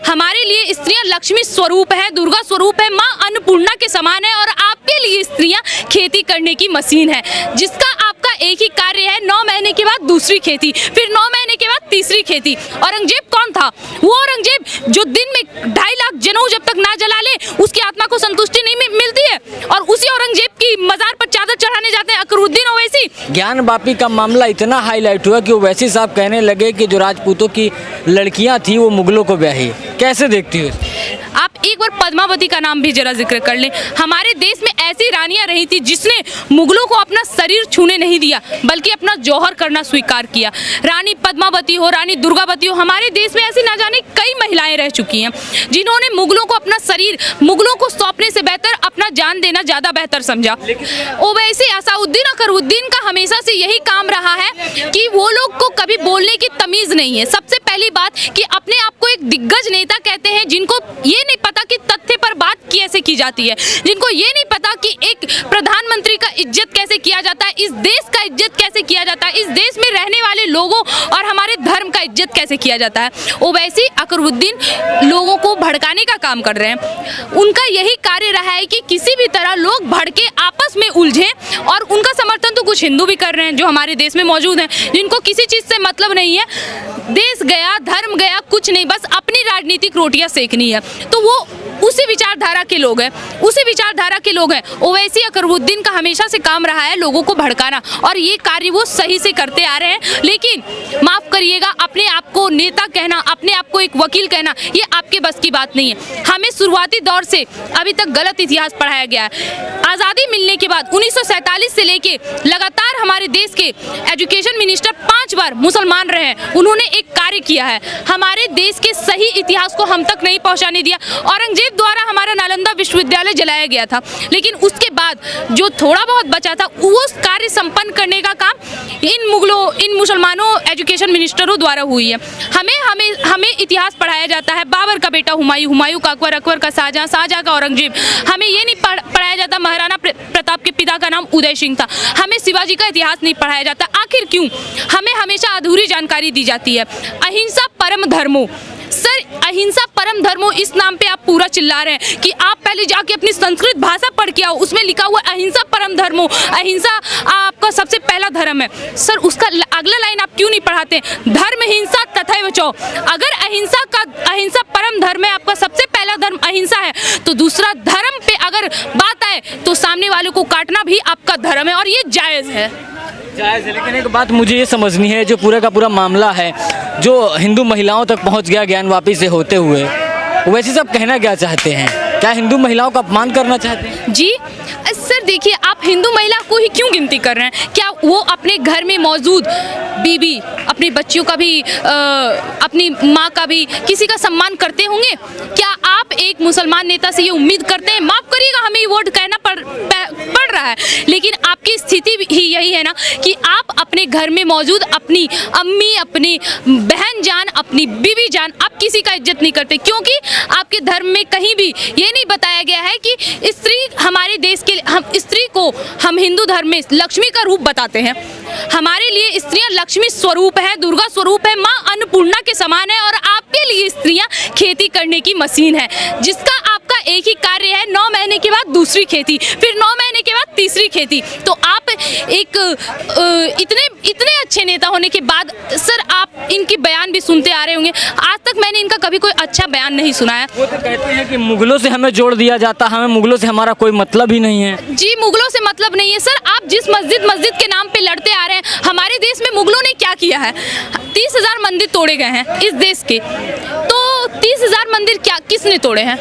हमारे लिए स्त्रियां लक्ष्मी स्वरूप है, दुर्गा स्वरूप है, माँ अन्नपूर्णा के समान है। और आपके लिए स्त्रियां खेती करने की मशीन है, जिसका आपका एक ही कार्य है, 9 महीने के बाद दूसरी खेती, फिर 9 महीने के बाद तीसरी खेती। औरंगजेब कौन था? वो औरंगजेब जो दिन में 2.5 लाख जनेऊ जब तक ना जला ले उसकी आत्मा को संतुष्टि नहीं मिलती है, और उसी औरंगजेब की मजार पर चादर चढ़ाने जाते हैं अकरुद्दीन ओवैसी। ज्ञान वापी का मामला इतना हाईलाइट हुआ कि ओवैसी साहब कहने लगे कि जो राजपूतों की लड़कियां थी वो मुगलों को ब्याही। कैसे देखती हो? आप एक बार पद्मावती का नाम भी जरा जिक्र कर लें। हमारे देश में ऐसी रानियां रही थी जिसने मुगलों को अपना शरीर छूने नहीं दिया, बल्कि अपना जौहर करना स्वीकार किया। रानी पद्मावती हो, रानी दुर्गावती हो, हमारे देश में ऐसी ना जाने कई महिलाएं रह चुकी हैं जिन्होंने मुगलों को अपना शरीर मुगलों को सौंपने से बेहतर अपना जान देना ज़्यादा बेहतर समझा। ओवैसी असाउद्दीन अकरुद्दीन का हमेशा से यही काम रहा है कि वो लोग को कभी बोलने की तमीज़ नहीं है। सबसे पहली बात कि अपने आप को एक दिग्गज नेता कहते हैं जिनको ये नहीं पता कि तथ्य पर बात कैसे की जाती है, जिनको ये नहीं पता कि एक प्रधानमंत्री का इज्जत कैसे किया जाता है, इस देश का इज्जत कैसे किया जाता है, इस देश में रहने वाले लोगों और हमारे धर्म का इज्जत कैसे किया जाता है। ओवैसी अकरुद्दीन लोगों को भड़काने का काम कर रहे हैं। उनका यही कार्य रहा है कि किसी भी तरह लोग भड़के आपस में उलझे, और उनका समर्थन तो कुछ हिंदू भी कर रहे हैं जो हमारे देश में मौजूद हैं, जिनको किसी चीज़ से मतलब नहीं है। देश गया, धर्म गया, कुछ नहीं, बस अपनी राजनीतिक रोटियां सेकनी है। तो वो उसी विचारधारा के लोग हैं, उसी विचारधारा के लोग हैं। ओवैसी अकरुद्दीन का हमेशा से काम रहा है लोगों को भड़काना, और ये कार्य वो सही से करते आ रहे हैं। लेकिन माफ़ करिएगा, अपने आप को नेता कहना, अपने आप को एक वकील कहना, ये आपके बस की बात नहीं है। हमें शुरुआती दौर से अभी तक गलत इतिहास पढ़ाया गया है। आज़ादी मिलने के बाद 1947 से लेके लगातार हमारे देश के एजुकेशन मिनिस्टर 5 बार मुसलमान रहे हैं। उन्होंने एक कार्य किया है, हमारे देश के सही इतिहास को हम तक नहीं पहुंचाने दिया। औरंगजेब द्वारा हमारा नालंदा विश्वविद्यालय जलाया गया था, लेकिन उसके बाद जो थोड़ा बहुत बचा था वो कार्य संपन्न करने का काम इन मुसलमानों एजुकेशन मिनिस्टरों द्वारा हुई है। हमें इतिहास पढ़ाया जाता है बाबर का बेटा हुमायूं, हुमायूं का अकबर, अकबर का शाहजहां, शाहजहां का औरंगजेब। हमें ये नहीं पढ़ाया जाता महाराणा प्रताप के पिता का नाम उदय सिंह था। हमें शिवाजी का इतिहास नहीं पढ़ाया जाता। आखिर क्यों? हमें हमेशा अधूरी जानकारी दी जाती है। अहिंसा परम धर्मो, सर अहिंसा परम धर्मो इस नाम पे आप पूरा चिल्ला रहे हैं कि आप पहले जाके अपनी संस्कृत भाषा पढ़ के आओ, उसमें लिखा हुआ अहिंसा परम धर्मो, अहिंसा आपका सबसे पहला धर्म है। सर उसका अगला लाइन आप क्यों नहीं पढ़ाते? धर्म हिंसा तथैव चौ। अगर अहिंसा परम धर्म है, आपका सबसे पहला धर्म अहिंसा है, तो दूसरा धर्म पे अगर बात आए तो सामने वालों को काटना भी आपका धर्म है, और ये जायज़ है। लेकिन एक बात मुझे ये समझनी है, जो पूरा का पूरा मामला है जो हिंदू महिलाओं तक पहुंच गया ज्ञान वापी से होते हुए, वैसे सब कहना क्या चाहते हैं? क्या हिंदू महिलाओं का अपमान करना चाहते हैं? जी सर देखिए, आप हिंदू महिला को ही क्यों गिनती कर रहे हैं? क्या वो अपने घर में मौजूद बीबी, अपने बच्चियों का भी, अपनी माँ का भी किसी का सम्मान करते होंगे? क्या आप एक मुसलमान नेता से ये उम्मीद करते हैं? माफ़ करिएगा, हमें ये वर्ड कहना पड़ रहा है, लेकिन आपकी स्थिति ही यही है ना कि आप अपने घर में मौजूद अपनी अम्मी, अपनी बहन जान, अपनी बीवी जान, आप किसी का इज्जत नहीं करते, क्योंकि आपके धर्म में कहीं भी ये नहीं बताया गया है कि स्त्री हमारे देश के, हम स्त्री को हम हिंदू धर्म में लक्ष्मी का रूप बताते हैं। हमारे लिए स्त्रियां लक्ष्मी स्वरूप है, दुर्गा स्वरूप है, माँ अन्नपूर्णा के समान है। और आपके लिए स्त्रियां खेती करने की मशीन है, जिसका आपका एक ही कार्य है, 9 महीने के बाद दूसरी खेती, फिर 9 महीने के बाद तीसरी खेती। तो आप एक इतने अच्छे नेता होने के बाद सर आप इनकी बयान भी सुनते आ रहे होंगे, आज तक मैंने इनका कभी कोई अच्छा बयान नहीं सुना है। वो तो कहते हैं कि मुगलों से हमें जोड़ दिया जाता, हमें मुगलों से हमारा कोई मतलब ही नहीं है। जी मुगलों से मतलब नहीं है सर। आप जिस मस्जिद के नाम पे लड़ते आ रहे हैं, हमारे देश में मुगलों ने क्या किया है? 30,000 मंदिर तोड़े गए हैं इस देश के, तो 30,000 मंदिर क्या किसने तोड़े हैं?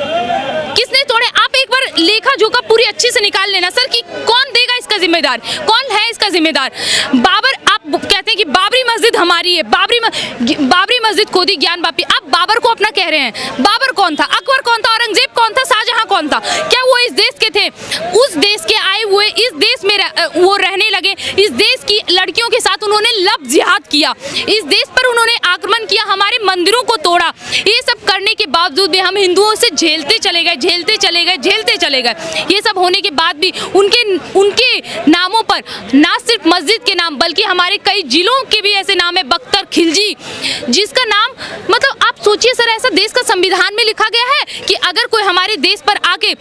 किसने तोड़े? आप एक बार लेखा जोखा पूरी अच्छी से निकाल लेना सर कि कौन देगा इसका जिम्मेदार, कौन है इसका जिम्मेदार। बाबर, आप कहते हैं कि बाबरी मस्जिद हमारी है, बाबरी मस्जिद खोदी ज्ञान वापी। आप बाबर को अपना कह रहे हैं। बाबर कौन था? अकबर कौन था? औरंगजेब कौन था? शाहजहां कौन था? था? क्या वो इस देश के थे? उस देश के आए हुए इस देश में वो रहने लगे। इस देश की लड़कियों के साथ उन्होंने लब जिहाद किया, इस देश पर उन्होंने आक्रमण किया, हमारे मंदिरों को तोड़ा। ये सब करने के बावजूद भी हम हिंदुओं से झेलते चले गए, झेलते चले गए, झेलते चले गए। ये सब होने के बाद भी उनके नामों पर ना सिर्फ मस्जिद के नाम बल्कि हमारे कई जिलों के भी ऐसे नाम है, बख्तर, खिलजी, जिसका नाम मतलब आप सोचिए सर, ऐसा देश का संविधान में लिखा गया है कि अगर कोई हमारे देश पर आके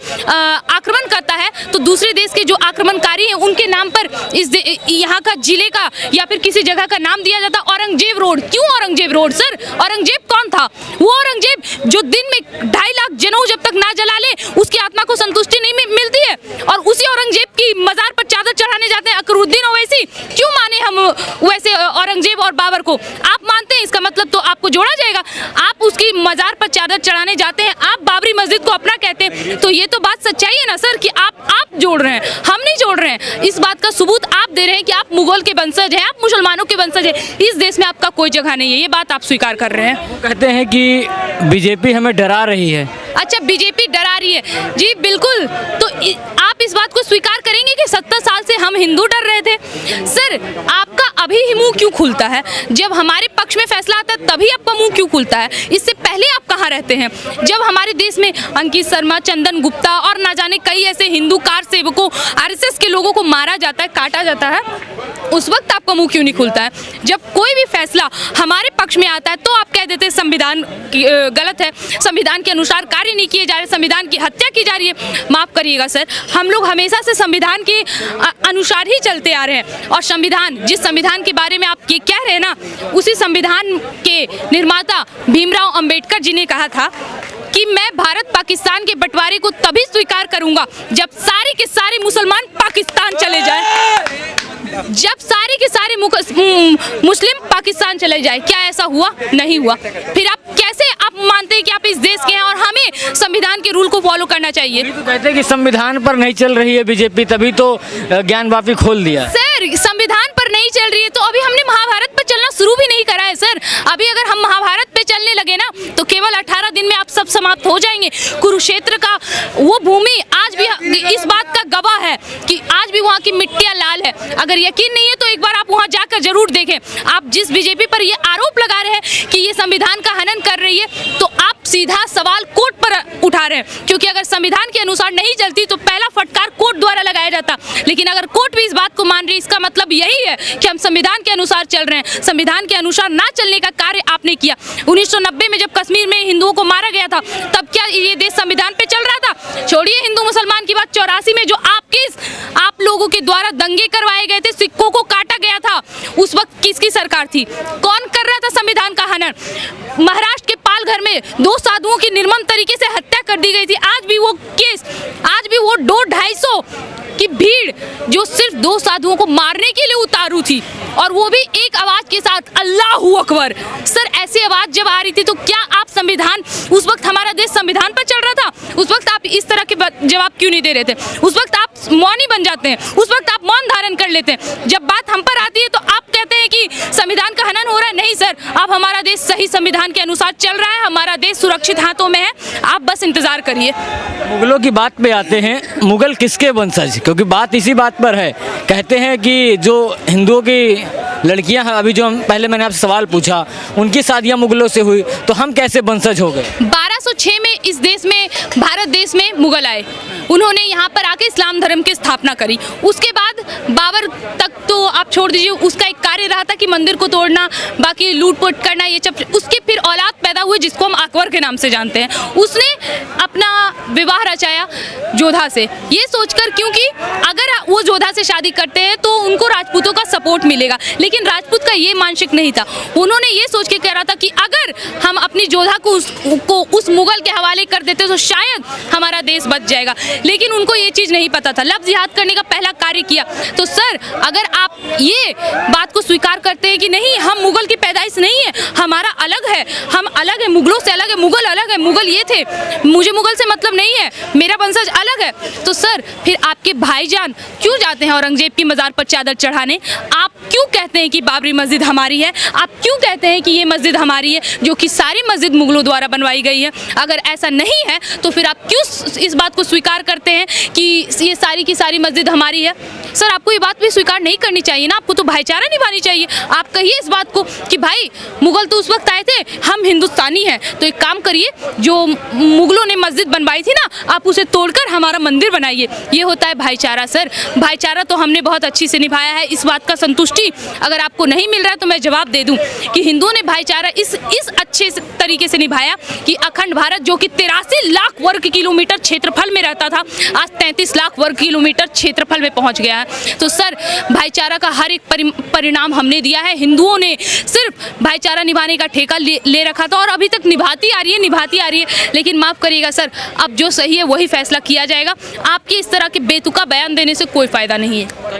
आक्रमण करता है तो दूसरे देश के जो आक्रमणकारी हैं उनके नाम पर इस यहाँ का जिले का या फिर किसी जगह का नाम दिया जाता। औरंगजेब रोड, क्यों औरंगजेब रोड सर? औरंगजेब कौन था? वो औरंगजेब जो दिन में 2.5 लाख जनऊ जब तक ना जला ले उसकी आत्मा को संतुष्टि नहीं मिलती है, और उसी औरंगजेब की मजार पर चादर चढ़ाने जाते हैं अकरुद्दीन ओवैसी। क्यों माने हम वैसे औरंगजेब और बाबर को? आप मानते हैं, इसका मतलब तो आपको जोड़ा जाएगा। आप उसकी मजार पर चादर चढ़ाने जाते हैं, आप बाबरी मस्जिद को अपना कहते हैं, तो ये तो बात सच्चाई है ना सर कि आप जोड़ रहे हैं, हम नहीं जोड़ रहे हैं। इस बात का सबूत आप दे रहे हैं कि आप मुगल के वंशज हैं, आप मुसलमानों के वंशज हैं। इस देश में आपका कोई जगह नहीं है, ये बात आप स्वीकार कर रहे हैं। वो कहते हैं कि बीजेपी हमें डरा रही है। अच्छा, बीजेपी डरा रही है, जी बिल्कुल। तो आप इस बात को स्वीकार करेंगे कि 70 साल से हम हिंदू डर रहे थे? सर, आपका अभी ही मुंह क्यों खुलता है? जब हमारे पक्ष में फैसला आता है तभी आपका मुंह क्यों खुलता है? इससे पहले आप कहाँ रहते हैं? जब हमारे देश में अंकित शर्मा, चंदन गुप्ता और ना जाने कई ऐसे हिंदू कार सेवकों, आरएसएस के लोगों को मारा जाता है, काटा जाता है, उस वक्त आपका मुंह क्यों नहीं खुलता है? जब कोई भी फैसला हमारे पक्ष में आता है तो आप कह देते हैं संविधान गलत है, संविधान के अनुसार कार्य नहीं किए जा रहे, संविधान की हत्या की जा रही है। माफ करिएगा सर, हम लोग हमेशा से संविधान के अनुसार ही चलते आ रहे हैं, और संविधान, जिस संविधान के बारे में आप ये कह रहे हैं ना, उसी संविधान के निर्माता भीमराव अंबेडकर जी ने कहा था कि मैं भारत पाकिस्तान के बंटवारे को तभी स्वीकार करूंगा जब सारे के सारे मुसलमान पाकिस्तान चले जाएं, जब सारे के सारे मुस्लिम पाकिस्तान चले जाए। क्या ऐसा हुआ? नहीं हुआ। फिर आप कैसे आप मानते हैं कि आप इस देश के हैं और हमें संविधान के रूल को फॉलो करना चाहिए? तो कहते हैं कि संविधान पर नहीं चल रही है बीजेपी, तभी तो ज्ञानवापी खोल दिया। सर, संविधान पर नहीं चल रही है तो अभी हमने महाभारत पर चलना शुरू भी नहीं करा है सर। अभी अगर हम महाभारत पे चलने लगे ना तो केवल 18 दिन में आप सब समाप्त हो जाएंगे। कुरुक्षेत्र का वो भूमि आज भी इस बात का गवाह है कि आज भी वहाँ की मिट्टियाँ लाल है। अगर यकीन नहीं है तो एक बार आप वहाँ जाकर जरूर देखें। आप जिस बीजेपी पर ये आरोप लगा रहे हैं कि ये संविधान का हनन कर रही है, तो आप सीधा सवाल कोर्ट पर उठा रहे हैं, क्योंकि अगर संविधान के अनुसार नहीं चलती तो पहला फटकार कोर्ट द्वारा लगाया जाता। लेकिन अगर कोर्ट भी इस बात को मान रही है, इसका मतलब यही है कि हम संविधान के अनुसार चल रहे हैं। संविधान के अनुसार ना चलने का कार्य आपने किया। 1990 में जब कश्मीर में हिंदुओं को मारा गया था, तब क्या ये देश संविधान पे चल रहा था? छोड़िए हिंदू मुसलमान की बात, 84 में जो आप लोगों के द्वारा दंगे करवाए गए थे, सिक्कों को काटा गया था, उस वक्त किसकी सरकार थी? कौन कर रहा था संविधान का हनन? महाराष्ट्र के पालघर में 2 साधुओं की निर्मम तरीके से हत्या कर दी गई थी। आज भी वो केस, आज भी वो 200-250 की भीड़ जो सिर्फ 2 साधुओं को मारने के लिए उतारू थी, और वो भी एक आवाज के साथ, अल्लाहू अकबर। सर, ऐसी आवाज जब आ रही थी तो क्या आप संविधान, उस वक्त हमारा देश संविधान पर चल रहा था? उस वक्त आप इस तरह के जवाब क्यों नहीं दे रहे थे? उस वक्त आप मौनी बन जाते हैं, उस वक्त आप मौन धारण कर लेते हैं। जब बात हम पर आती है तो आप कहते हैं कि संविधान का हनन हो रहा है। नहीं सर, अब हमारा देश सही संविधान के अनुसार चल रहा है, हमारा देश सुरक्षित हाथों में है, आप बस इंतजार करिए। मुगलों की बात पे आते हैं, मुगल किसके वंशज? क्योंकि बात इसी बात पर है। कहते हैं कि जो हिंदुओं की लड़कियां हैं, अभी जो हम पहले मैंने आपसे सवाल पूछा, उनकी शादियां मुगलों से हुई, तो हम कैसे वंशज हो गए? 1206 में इस देश में, भारत देश में मुगल आए, उन्होंने यहाँ पर आके इस्लाम धर्म की स्थापना करी। उसके बाद बाबर तक तो आप छोड़ दीजिए, उसका एक कार्य रहा था कि मंदिर को तोड़ना, बाकी लूटपुट करना, ये सब। उसके फिर औलाद पैदा हुए जिसको हम अकबर के नाम से जानते हैं। उसने अपना विवाह रचाया जोधा से, ये सोचकर क्योंकि अगर वो जोधा से शादी करते हैं तो उनको राजपूतों का सपोर्ट मिलेगा। लेकिन राजपूत का ये मानसिक नहीं था। उन्होंने ये सोच के कहा था कि अगर हम अपनी जोधा को उस मुगल के हवाले कर देते तो शायद हमारा देश बच जाएगा। लेकिन उनको ये चीज़ नहीं पता था। लव जिहाद करने का पहला कार्य किया। तो सर, अगर आप ये बात को स्वीकार करते हैं कि नहीं, हम मुगल की पैदाइश नहीं है, हमारा अलग है, हम अलग है, मुगलों से अलग है, मुगल अलग है, मुगल ये थे, मुझे मुगल से मतलब नहीं है, मेरा वंशज अलग है, तो सर फिर आपके भाईजान क्यों जाते हैं औरंगजेब की मज़ार पर चादर चढ़ाने? आप क्यों कहते हैं कि बाबरी मस्जिद हमारी है? आप क्यों कहते हैं कि ये मस्जिद हमारी है, जो कि सारी मस्जिद मुगलों द्वारा बनवाई गई है? अगर ऐसा नहीं है तो फिर आप क्यों इस बात को स्वीकार करते हैं कि ये सारी की सारी मस्जिद हमारी है? सर, आपको ये बात भी स्वीकार नहीं करनी चाहिए ना, आपको तो भाईचारा निभानी चाहिए। आप कहिए इस बात को कि भाई मुगल तो उस वक्त आए थे, हम हिंदुस्तानी हैं, तो एक काम करिए, जो मुगलों ने मस्जिद बनवाई थी ना, आप उसे तोड़कर हमारा मंदिर बनाइए। ये होता है भाईचारा। सर, भाईचारा तो हमने बहुत अच्छी से निभाया है। इस बात का संतुष्टि अगर आपको नहीं मिल रहा है तो मैं जवाब दे दूं कि हिंदुओं ने भाईचारा इस अच्छे तरीके से निभाया कि अखंड भारत, जो कि 83 लाख वर्ग किलोमीटर क्षेत्रफल में रहता था, आज 33 लाख वर्ग किलोमीटर क्षेत्रफल में पहुंच गया है। तो सर, भाईचारा का हर एक परिणाम हमने दिया है। हिंदुओं ने सिर्फ भाईचारा निभाने का ठेका ले रखा था और अभी तक निभाती आ रही है। लेकिन माफ़ करिएगा सर, अब जो सही है वही फैसला किया जाएगा। आपके इस तरह के बेतुका बयान देने से कोई फ़ायदा नहीं है।